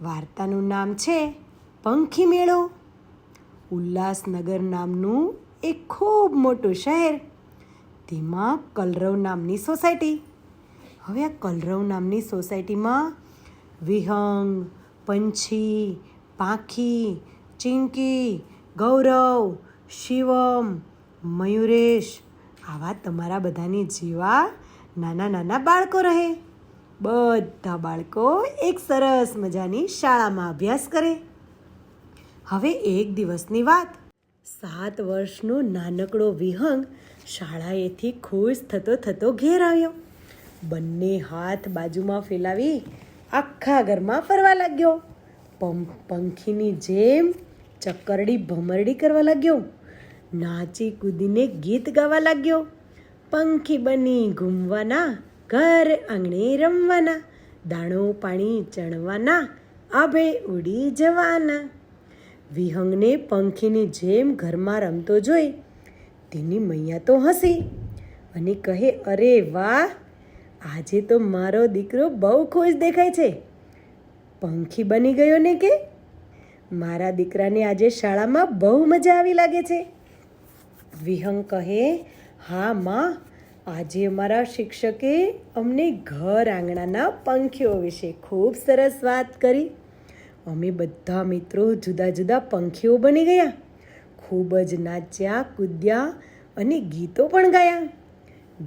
વાર્તાનું નામ છે પંખી મેળો. ઉલ્લાસનગર નામનું એક ખૂબ મોટું શહેર, તેમાં કલરવ નામની સોસાયટી. હવે આ કલરવ નામની સોસાયટીમાં વિહંગ, પંછી, પાંખી, ચિંકી, ગૌરવ, શિવમ, મયુરેશ આવા તમારા બધાની જેવા નાના નાના બાળકો રહે. બધા બાળકો એક સરસ મજાની શાળામાં અભ્યાસ કરે. હવે એક દિવસની વાત. 7 વર્ષનો નાનકડો વિહંગ શાળાએથી ખુશ થતો ઘેર આવ્યો. બંને હાથ બાજુમાં ફેલાવી આખા ઘરમાં ફરવા લાગ્યો. પંખીની જેમ ચક્કરડી ભમરડી કરવા લાગ્યો. નાચી કૂદીને ગીત ગાવા લાગ્યો. પંખી બની ઘૂમવાના, ઘર આંગણે રમવાના, દાણો પાણી ચણવાના, આભે ઉડી જવાના. વિહંગને પંખીની જેમ ઘરમાં રમતો જોઈ તેની મૈયા તો હસી અને કહે, અરે વાહ, આજે તો મારો દીકરો બહુ ખુશ દેખાય છે. પંખી બની ગયો ને કે? મારા દીકરાને આજે શાળામાં બહુ મજા આવી લાગે છે. વિહંગ કહે, હા માં, આજે અમારા શિક્ષકે અમને ઘર આંગણાના પંખીઓ વિશે ખૂબ સરસ વાત કરી. અમે બધા મિત્રો જુદા જુદા પંખીઓ બની ગયા. ખૂબ જ નાચ્યા, કૂદ્યા અને ગીતો પણ ગાયા.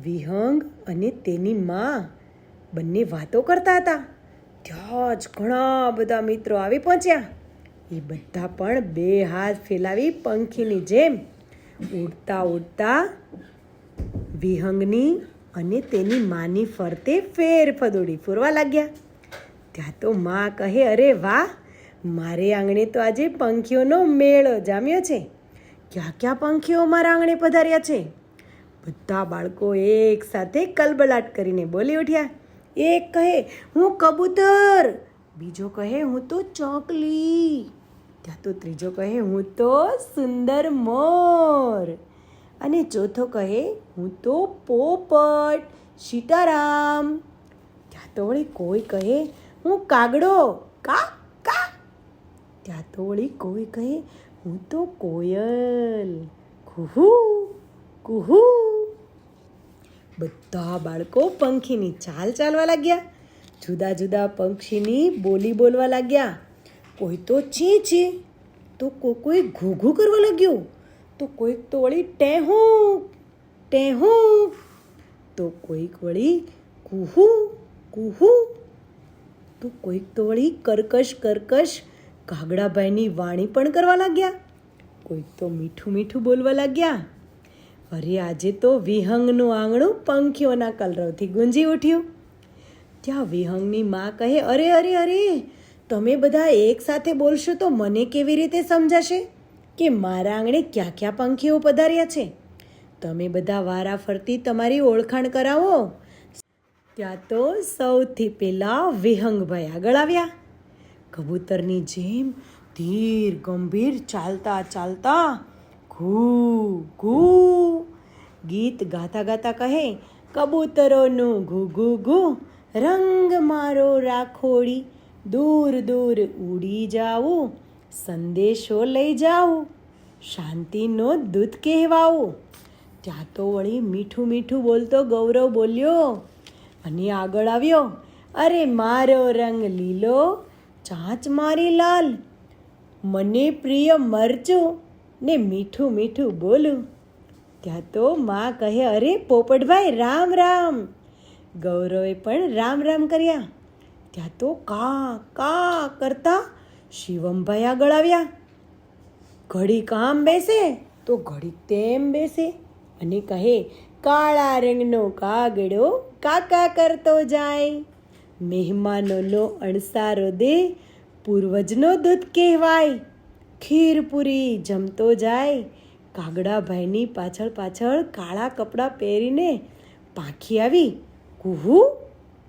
વિહંગ અને તેની માં બંને વાતો કરતા હતા. ત્યાં જ ઘણા બધા મિત્રો આવી પહોંચ્યા. એ બધા પણ 2 હાથ ફેલાવી પંખીની જેમ ઉડતા ઉડતા વિહંગની અને તેની માની ફરતે ફેરફદોડી ફરવા લાગ્યા. ત્યાં તો માં કહે, અરે વાહ, મારે આંગણે તો આજે પંખીઓનો મેળો જામ્યો છે. ક્યાં ક્યાં પંખીઓ મારા આંગણે પધાર્યા છે? બધા બાળકો એક સાથે કલબલાટ કરીને બોલી ઉઠ્યા. એક કહે, હું કબૂતર. બીજો કહે, હું તો ચોકલી. ત્યાં તો ત્રીજો કહે, હું તો સુંદર મોર. અને ચોથો કહે, હું તો પોપટ, સીતારામ. ત્યાં તો વળી કોઈ કહે, હું કાગડો, કા કા. ત્યાં તો વળી કોઈ કહે, હું તો કોયલ, કુહુ કુહુ. બધા બાળકો પંખીની ચાલ ચાલવા લાગ્યા. જુદા જુદા પંખીની બોલી બોલવા લાગ્યા. કોઈ તો ચી ચી, તો કોઈ ઘૂ ઘૂ કરવા લાગ્યું, તો કોઈક તો વળી ટેહું ટેહું, તો કોઈક વળી કુહુ કુહુ, તો કોઈક તો વળી કર્કશ કર્કશ કાગડાભાઈની વાણી પણ કરવા લાગ્યા. કોઈક તો મીઠું મીઠું બોલવા લાગ્યા. અરે આજે તો વિહંગનું આંગણું પંખીઓના કલરવથી ગુંજી ઉઠ્યું. ત્યાં વિહંગની માં કહે, અરે અરે અરે, તમે બધા એક સાથે બોલશો તો મને કેવી રીતે સમજાશે કે મારા આંગણે ક્યાં ક્યાં પંખીઓ પધાર્યા છે? તમે બધા વારા ફરતી તમારી ઓળખાણ કરાવો. ત્યાં તો સૌથી પહેલા વિહંગભાઈ આગળ આવ્યા. કબૂતરની જેમ ધીર ગંભીર ચાલતા ચાલતા ઘૂ ઘૂ ગીત ગાતા ગાતા કહે, કબૂતરોનું ઘૂ ઘૂ ઘૂ, રંગ મારો રાખોડી, દૂર દૂર ઉડી જાઉં, સંદેશો લઈ જાઉં, શાંતિનો દૂત કહેવાવું. ત્યાં તો વળી મીઠું મીઠું બોલતો ગૌરવ બોલ્યો અને આગળ આવ્યો. અરે મારો રંગ લીલો, ચાંચ મારી લાલ, મને પ્રિય મરચું ને મીઠું મીઠું બોલું. ત્યાં તો માં કહે, અરે પોપટભાઈ રામ રામ. ગૌરવે પણ રામ રામ કર્યા. ત્યાં તો કા કા કરતા શિવમભાઈ આગળ આવ્યા. ઘડીક આમ બેસે તો ઘડીક તેમ બેસે અને કહે, કાળા રંગનો કાગડો કાકા કરતો જાય, મહેમાનોનો અણસારો દે, પૂર્વજનો દૂત કહેવાય, ખીરપુરી જમતો જાય. કાગડાભાઈની પાછળ પાછળ કાળા કપડાં પહેરીને પાંખી આવી કુહુ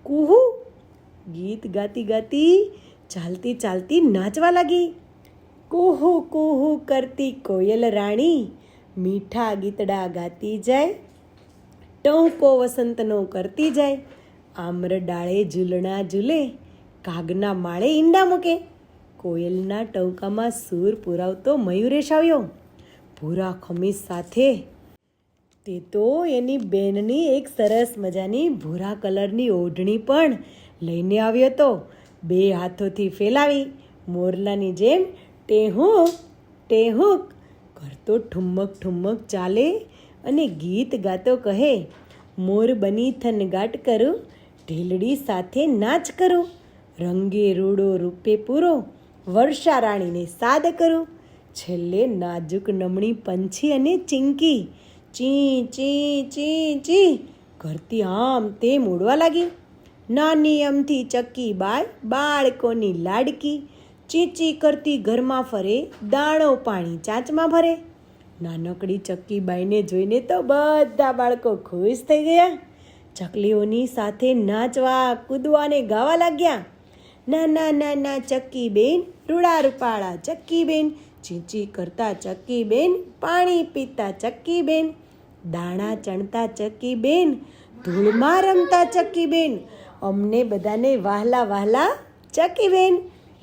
કુહુ ગીત ગાતી ગાતી ચાલતી ચાલતી નાચવા લાગી. કુહુ કુહુ કરતી કોયલ રાણી મીઠા ગીતડા ગાતી જાય, ટહુકો વસંતનો કરતી જાય, આમ્ર ડાળે ઝૂલણા ઝૂલે, કાગના માળે ઈંડા મૂકે. કોયલના ટવકામાં સૂર પુરાવતો મયુરેશ આવ્યો ભૂરા ખમીસ સાથે. તે તો એની બેનની એક સરસ મજાની ભૂરા કલરની ઓઢણી પણ લઈને આવ્યો હતો. બે હાથોથી ફેલાવી મોરલાની જેમ ટેહુક ટેહુક કરતો ઠુમક ઠુમક ચાલે અને ગીત ગાતો કહે, મોર બની થનગાટ કરું, ઢીલડી સાથે નાચ કરું, રંગે રૂડો રૂપે પૂરો, વર્ષા રાણીને સાદ કરું, છેલ્લે નાજુક નમણી પંછી અને ચીંકી ચી ચી ચી ચી કરતી આમ તેમ ઉડવા લાગી. નાની અમથી ચક્કી બાય બાળકોની લાડકી, ચીચી કરતી ઘરમાં ફરે, દાણો પાણી ચાંચમાં ભરે. નાનકડી ચક્કીબાઈને જોઈને તો બધા બાળકો ખુશ થઈ ગયા. ચકલીઓની સાથે નાચવા કૂદવા અને ગાવા લાગ્યા. નાના નાના ચક્કીબેન, રૂડા રૂપાળા ચક્કીબેન, ચીંચી કરતા ચક્કીબેન, પાણી પીતા ચક્કીબેન, દાણા ચણતા ચક્કીબેન, ધૂળમાં રમતા ચક્કીબેન, અમને બધાને વહાલા વહાલા ચક્કીબેન.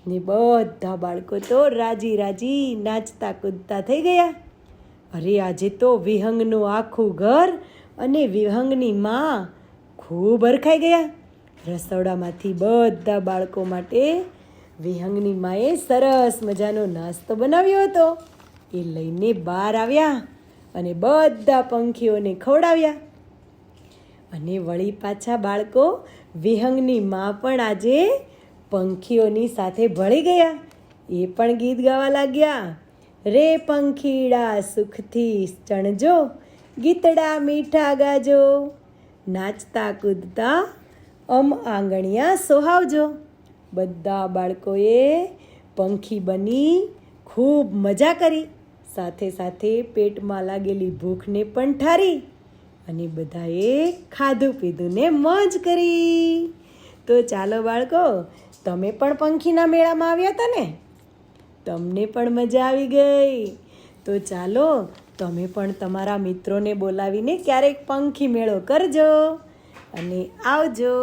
ને બધા બાળકો તો રાજી રાજી નાચતા કૂદતા થઈ ગયા. અરે આજે તો વિહંગનું આખું ઘર અને વિહંગની માં ખૂબ હરખાઈ ગયા. રસોડામાંથી બધા બાળકો માટે વિહંગની માએ સરસ મજાનો નાસ્તો બનાવ્યો હતો. એ લઈને બહાર આવ્યા અને બધા પંખીઓને ખવડાવ્યા. અને વળી પાછા બાળકો વિહંગની માં પણ આજે પંખીઓની સાથે ભળી ગયા. એ પણ ગીત ગાવા લાગ્યા. રે પંખીડા સુખથી ચણજો, ગીતડા મીઠા ગાજો, નાચતા કૂદતા આંગણિયા સોહાવજો. બધા બાળકોએ પંખી બની ખૂબ મજા કરી. સાથે સાથે પેટમાં લાગેલી ભૂખને પણ ઠારી અને બધાએ ખાધું પીધું ને મોજ કરી. તો ચાલો બાળકો, તમે પણ પંખીના મેળામાં આવ્યા હતા ને? તમને પણ મજા આવી ગઈ. તો ચાલો તમે પણ તમારા મિત્રોને બોલાવીને ક્યારેક પંખી મેળો કરજો અને આવજો.